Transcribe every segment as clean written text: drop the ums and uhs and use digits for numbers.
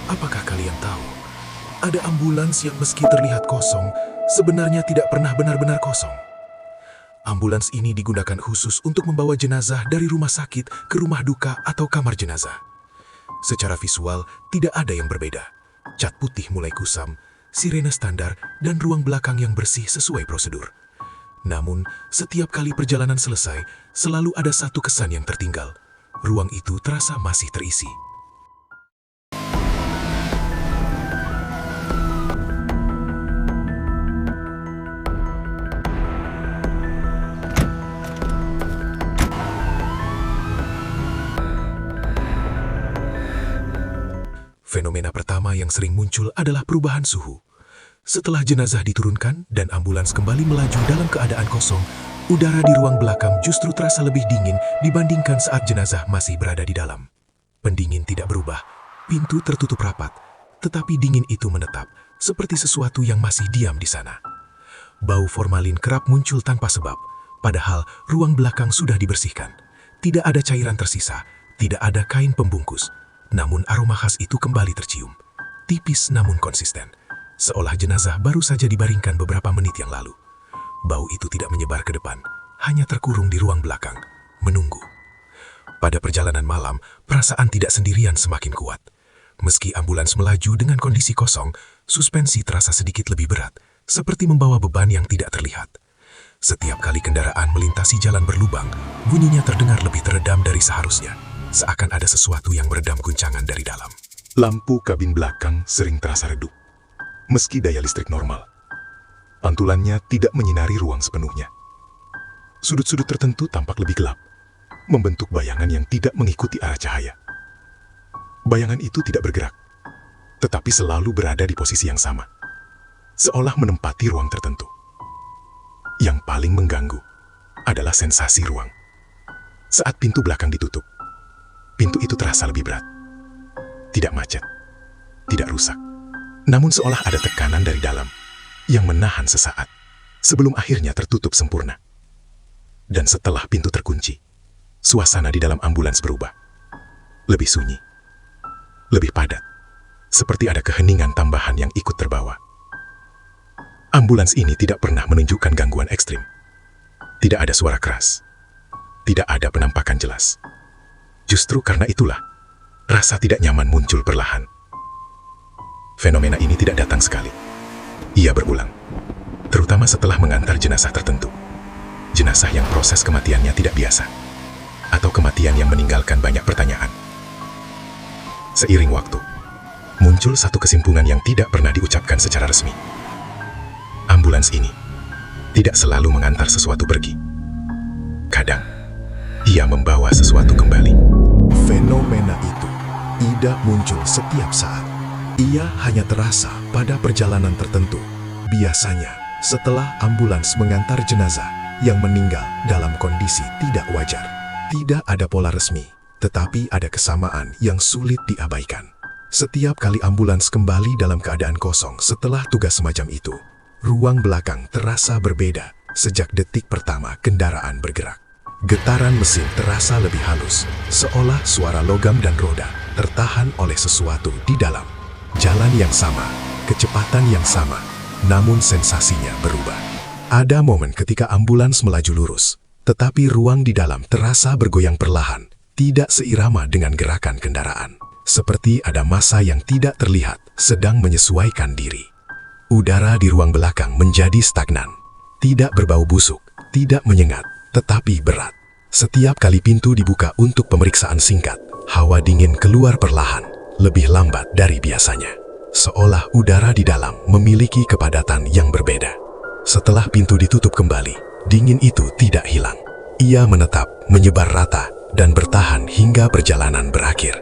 Apakah kalian tahu, ada ambulans yang meski terlihat kosong, sebenarnya tidak pernah benar-benar kosong. Ambulans ini digunakan khusus untuk membawa jenazah dari rumah sakit ke rumah duka atau kamar jenazah. Secara visual, tidak ada yang berbeda. Cat putih mulai kusam, sirene standar, dan ruang belakang yang bersih sesuai prosedur. Namun, setiap kali perjalanan selesai, selalu ada satu kesan yang tertinggal. Ruang itu terasa masih terisi. Fenomena pertama yang sering muncul adalah perubahan suhu. Setelah jenazah diturunkan dan ambulans kembali melaju dalam keadaan kosong, udara di ruang belakang justru terasa lebih dingin dibandingkan saat jenazah masih berada di dalam. Pendingin tidak berubah, pintu tertutup rapat, tetapi dingin itu menetap, seperti sesuatu yang masih diam di sana. Bau formalin kerap muncul tanpa sebab, padahal ruang belakang sudah dibersihkan. Tidak ada cairan tersisa, tidak ada kain pembungkus. Namun aroma khas itu kembali tercium, tipis namun konsisten, seolah jenazah baru saja dibaringkan beberapa menit yang lalu. Bau itu tidak menyebar ke depan, hanya terkurung di ruang belakang, menunggu. Pada perjalanan malam, perasaan tidak sendirian semakin kuat. Meski ambulans melaju dengan kondisi kosong, suspensi terasa sedikit lebih berat, seperti membawa beban yang tidak terlihat. Setiap kali kendaraan melintasi jalan berlubang, bunyinya terdengar lebih teredam dari seharusnya. Seakan ada sesuatu yang meredam guncangan dari dalam. Lampu kabin belakang sering terasa redup, meski daya listrik normal. Pantulannya tidak menyinari ruang sepenuhnya. Sudut-sudut tertentu tampak lebih gelap, membentuk bayangan yang tidak mengikuti arah cahaya. Bayangan itu tidak bergerak, tetapi selalu berada di posisi yang sama, seolah menempati ruang tertentu. Yang paling mengganggu adalah sensasi ruang. Saat pintu belakang ditutup, pintu itu terasa lebih berat. Tidak macet, tidak rusak. Namun seolah ada tekanan dari dalam yang menahan sesaat sebelum akhirnya tertutup sempurna. Dan setelah pintu terkunci, suasana di dalam ambulans berubah. Lebih sunyi, lebih padat, seperti ada keheningan tambahan yang ikut terbawa. Ambulans ini tidak pernah menunjukkan gangguan ekstrim. Tidak ada suara keras, tidak ada penampakan jelas. Justru karena itulah, rasa tidak nyaman muncul perlahan. Fenomena ini tidak datang sekali. Ia berulang, terutama setelah mengantar jenazah tertentu. Jenazah yang proses kematiannya tidak biasa, atau kematian yang meninggalkan banyak pertanyaan. Seiring waktu, muncul satu kesimpulan yang tidak pernah diucapkan secara resmi. Ambulans ini tidak selalu mengantar sesuatu pergi. Kadang, ia membawa sesuatu kembali. Fenomena itu tidak muncul setiap saat. Ia hanya terasa pada perjalanan tertentu. Biasanya, setelah ambulans mengantar jenazah yang meninggal dalam kondisi tidak wajar. Tidak ada pola resmi, tetapi ada kesamaan yang sulit diabaikan. Setiap kali ambulans kembali dalam keadaan kosong setelah tugas semacam itu, ruang belakang terasa berbeda sejak detik pertama kendaraan bergerak. Getaran mesin terasa lebih halus, seolah suara logam dan roda tertahan oleh sesuatu di dalam. Jalan yang sama, kecepatan yang sama, namun sensasinya berubah. Ada momen ketika ambulans melaju lurus, tetapi ruang di dalam terasa bergoyang perlahan, tidak seirama dengan gerakan kendaraan. Seperti ada massa yang tidak terlihat sedang menyesuaikan diri. Udara di ruang belakang menjadi stagnan, tidak berbau busuk, tidak menyengat, tetapi berat. Setiap kali pintu dibuka untuk pemeriksaan singkat, hawa dingin keluar perlahan, lebih lambat dari biasanya. Seolah udara di dalam memiliki kepadatan yang berbeda. Setelah pintu ditutup kembali, dingin itu tidak hilang. Ia menetap, menyebar rata, dan bertahan hingga perjalanan berakhir.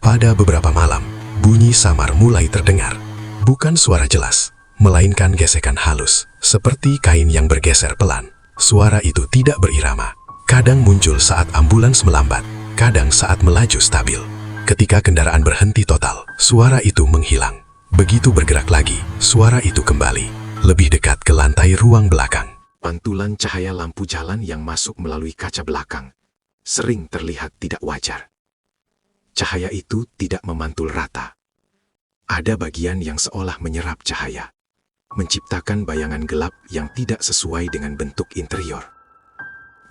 Pada beberapa malam, bunyi samar mulai terdengar. Bukan suara jelas, melainkan gesekan halus, seperti kain yang bergeser pelan. Suara itu tidak berirama. Kadang muncul saat ambulans melambat, kadang saat melaju stabil. Ketika kendaraan berhenti total, suara itu menghilang. Begitu bergerak lagi, suara itu kembali, lebih dekat ke lantai ruang belakang. Pantulan cahaya lampu jalan yang masuk melalui kaca belakang sering terlihat tidak wajar. Cahaya itu tidak memantul rata, Ada bagian yang seolah menyerap cahaya, menciptakan bayangan gelap yang tidak sesuai dengan bentuk interior.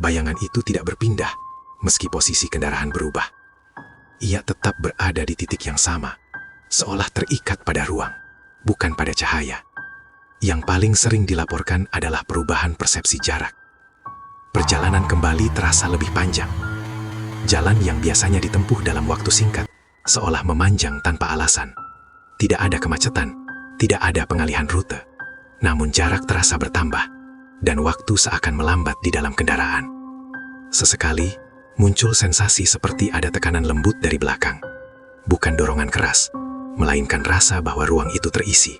Bayangan itu tidak berpindah, meski posisi kendaraan berubah. Ia tetap berada di titik yang sama, seolah terikat pada ruang, bukan pada cahaya. Yang paling sering dilaporkan adalah perubahan persepsi jarak. Perjalanan kembali terasa lebih panjang. Jalan yang biasanya ditempuh dalam waktu singkat, seolah memanjang tanpa alasan. Tidak ada kemacetan, tidak ada pengalihan rute. Namun jarak terasa bertambah, dan waktu seakan melambat di dalam kendaraan. Sesekali, muncul sensasi seperti ada tekanan lembut dari belakang. Bukan dorongan keras, melainkan rasa bahwa ruang itu terisi.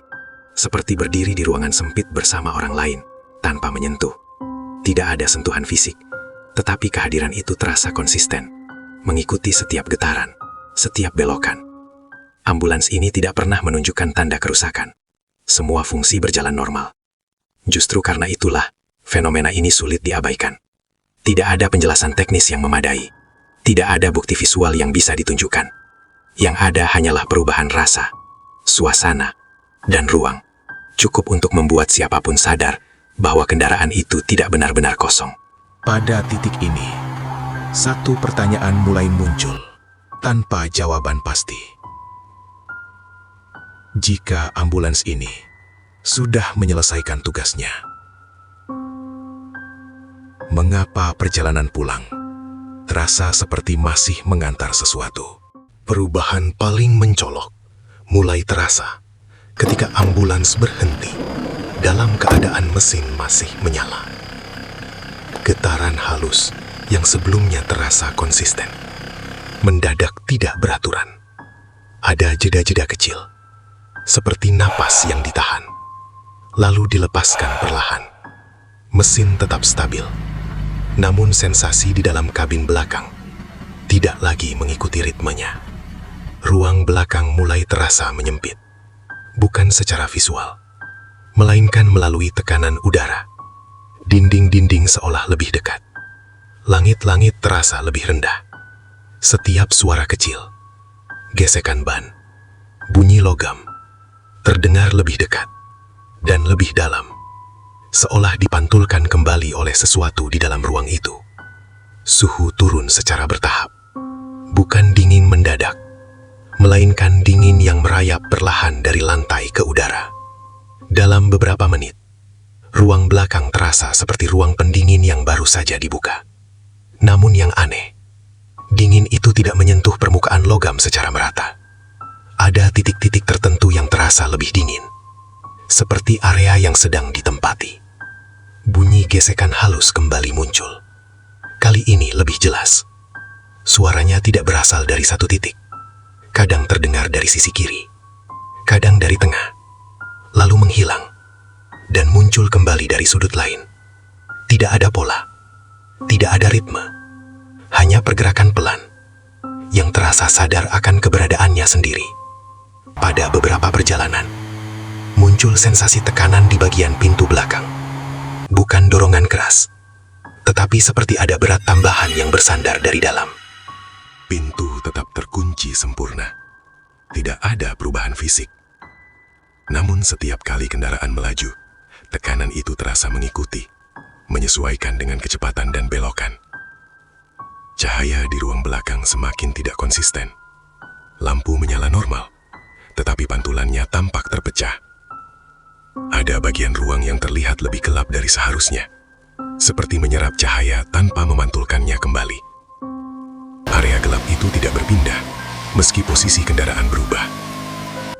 Seperti berdiri di ruangan sempit bersama orang lain, tanpa menyentuh. Tidak ada sentuhan fisik, tetapi kehadiran itu terasa konsisten, mengikuti setiap getaran, setiap belokan. Ambulans ini tidak pernah menunjukkan tanda kerusakan. Semua fungsi berjalan normal. Justru karena itulah, fenomena ini sulit diabaikan. Tidak ada penjelasan teknis yang memadai. Tidak ada bukti visual yang bisa ditunjukkan. Yang ada hanyalah perubahan rasa, suasana, dan ruang. Cukup untuk membuat siapapun sadar bahwa kendaraan itu tidak benar-benar kosong. Pada titik ini, satu pertanyaan mulai muncul tanpa jawaban pasti. Jika ambulans ini sudah menyelesaikan tugasnya, mengapa perjalanan pulang terasa seperti masih mengantar sesuatu? Perubahan paling mencolok mulai terasa ketika ambulans berhenti dalam keadaan mesin masih menyala. Getaran halus yang sebelumnya terasa konsisten mendadak tidak beraturan. Ada jeda-jeda kecil, seperti napas yang ditahan, lalu dilepaskan perlahan. Mesin tetap stabil, namun sensasi di dalam kabin belakang tidak lagi mengikuti ritmenya. Ruang belakang mulai terasa menyempit, bukan secara visual, melainkan melalui tekanan udara. Dinding-dinding seolah lebih dekat. Langit-langit terasa lebih rendah. Setiap suara kecil, gesekan ban, bunyi logam, terdengar lebih dekat dan lebih dalam, seolah dipantulkan kembali oleh sesuatu di dalam ruang itu. Suhu turun secara bertahap, bukan dingin mendadak, melainkan dingin yang merayap perlahan dari lantai ke udara. Dalam beberapa menit, ruang belakang terasa seperti ruang pendingin yang baru saja dibuka. Namun yang aneh, dingin itu tidak menyentuh permukaan logam secara merata. Ada titik-titik tertentu yang terasa lebih dingin, seperti area yang sedang ditempati. Bunyi gesekan halus kembali muncul. Kali ini lebih jelas. Suaranya tidak berasal dari satu titik. Kadang terdengar dari sisi kiri, kadang dari tengah, lalu menghilang, dan muncul kembali dari sudut lain. Tidak ada pola, tidak ada ritme, hanya pergerakan pelan, yang terasa sadar akan keberadaannya sendiri. Pada beberapa perjalanan, muncul sensasi tekanan di bagian pintu belakang. Bukan dorongan keras, tetapi seperti ada berat tambahan yang bersandar dari dalam. Pintu tetap terkunci sempurna. Tidak ada perubahan fisik. Namun setiap kali kendaraan melaju, tekanan itu terasa mengikuti, menyesuaikan dengan kecepatan dan belokan. Cahaya di ruang belakang semakin tidak konsisten. Lampu menyala normal, tetapi pantulannya tampak terpecah. Ada bagian ruang yang terlihat lebih gelap dari seharusnya, seperti menyerap cahaya tanpa memantulkannya kembali. Area gelap itu tidak berpindah, meski posisi kendaraan berubah.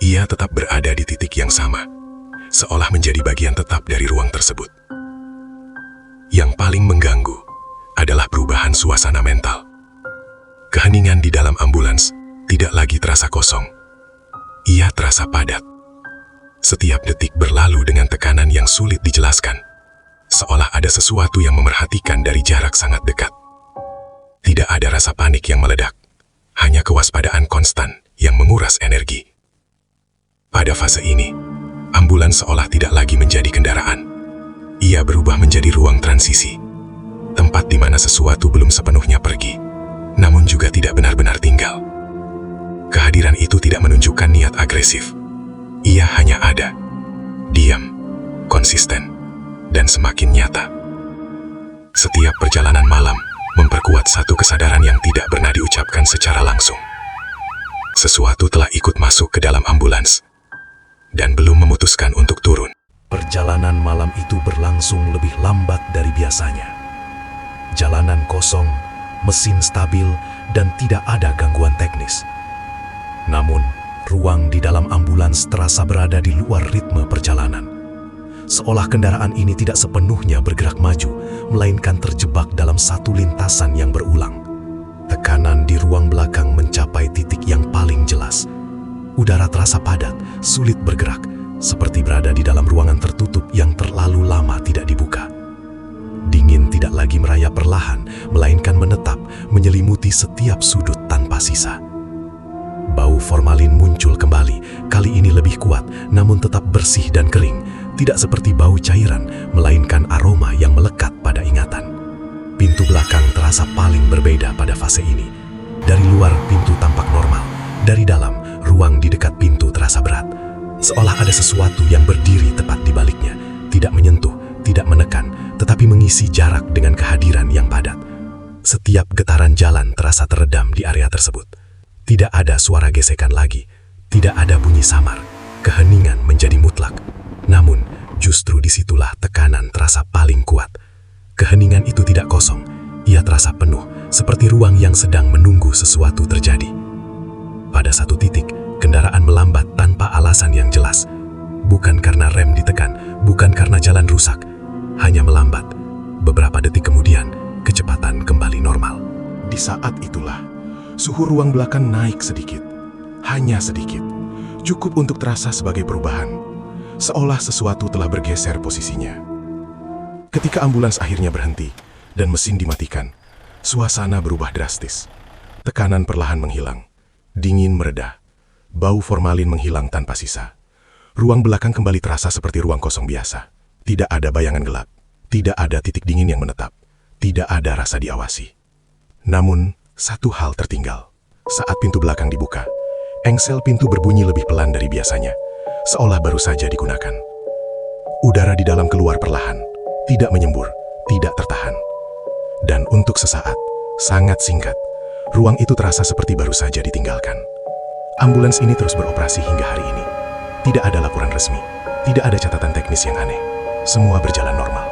Ia tetap berada di titik yang sama, seolah menjadi bagian tetap dari ruang tersebut. Yang paling mengganggu adalah perubahan suasana mental. Keheningan di dalam ambulans tidak lagi terasa kosong. Ia terasa padat. Setiap detik berlalu dengan tekanan yang sulit dijelaskan, seolah ada sesuatu yang memerhatikan dari jarak sangat dekat. Tidak ada rasa panik yang meledak, hanya kewaspadaan konstan yang menguras energi. Pada fase ini, ambulans seolah tidak lagi menjadi kendaraan. Ia berubah menjadi ruang transisi, tempat di mana sesuatu belum sepenuhnya pergi, namun juga tidak benar-benar tinggal. Kehadiran itu tidak menunjukkan niat agresif, Ia hanya ada, diam, konsisten, dan semakin nyata. Setiap perjalanan malam memperkuat satu kesadaran yang tidak pernah diucapkan secara langsung. Sesuatu telah ikut masuk ke dalam ambulans dan belum memutuskan untuk turun. Perjalanan malam itu berlangsung lebih lambat dari biasanya. Jalanan kosong, mesin stabil, dan tidak ada gangguan teknis. Namun, ruang di dalam ambulans terasa berada di luar ritme perjalanan. Seolah kendaraan ini tidak sepenuhnya bergerak maju, melainkan terjebak dalam satu lintasan yang berulang. Tekanan di ruang belakang mencapai titik yang paling jelas. Udara terasa padat, sulit bergerak, seperti berada di dalam ruangan tertutup yang terlalu lama tidak dibuka. Dingin tidak lagi merayap perlahan, melainkan menetap, menyelimuti setiap sudut tanpa sisa. Bau formalin muncul kembali, kali ini lebih kuat, namun tetap bersih dan kering. Tidak seperti bau cairan, melainkan aroma yang melekat pada ingatan. Pintu belakang terasa paling berbeda pada fase ini. Dari luar, pintu tampak normal. Dari dalam, ruang di dekat pintu terasa berat. Seolah ada sesuatu yang berdiri tepat di baliknya. Tidak menyentuh, tidak menekan, tetapi mengisi jarak dengan kehadiran yang padat. Setiap getaran jalan terasa teredam di area tersebut. Tidak ada suara gesekan lagi. Tidak ada bunyi samar. Keheningan menjadi mutlak. Namun, justru disitulah tekanan terasa paling kuat. Keheningan itu tidak kosong. Ia terasa penuh, seperti ruang yang sedang menunggu sesuatu terjadi. Pada satu titik, kendaraan melambat tanpa alasan yang jelas. Bukan karena rem ditekan, bukan karena jalan rusak. Hanya melambat. Beberapa detik kemudian, kecepatan kembali normal. Di saat itulah, suhu ruang belakang naik sedikit. Hanya sedikit. Cukup untuk terasa sebagai perubahan. Seolah sesuatu telah bergeser posisinya. Ketika ambulans akhirnya berhenti dan mesin dimatikan, suasana berubah drastis. Tekanan perlahan menghilang. Dingin mereda. Bau formalin menghilang tanpa sisa. Ruang belakang kembali terasa seperti ruang kosong biasa. Tidak ada bayangan gelap. Tidak ada titik dingin yang menetap. Tidak ada rasa diawasi. Namun, satu hal tertinggal. Saat pintu belakang dibuka, engsel pintu berbunyi lebih pelan dari biasanya, seolah baru saja digunakan. Udara di dalam keluar perlahan, tidak menyembur, tidak tertahan. Dan untuk sesaat, sangat singkat, ruang itu terasa seperti baru saja ditinggalkan. Ambulans ini terus beroperasi hingga hari ini. Tidak ada laporan resmi, tidak ada catatan teknis yang aneh. Semua berjalan normal.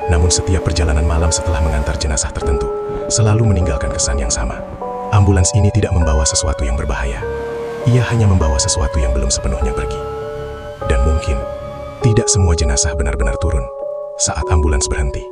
Namun setiap perjalanan malam setelah mengantar jenazah tertentu, selalu meninggalkan kesan yang sama. Ambulans ini tidak membawa sesuatu yang berbahaya. Ia hanya membawa sesuatu yang belum sepenuhnya pergi. Dan mungkin, tidak semua jenazah benar-benar turun saat ambulans berhenti.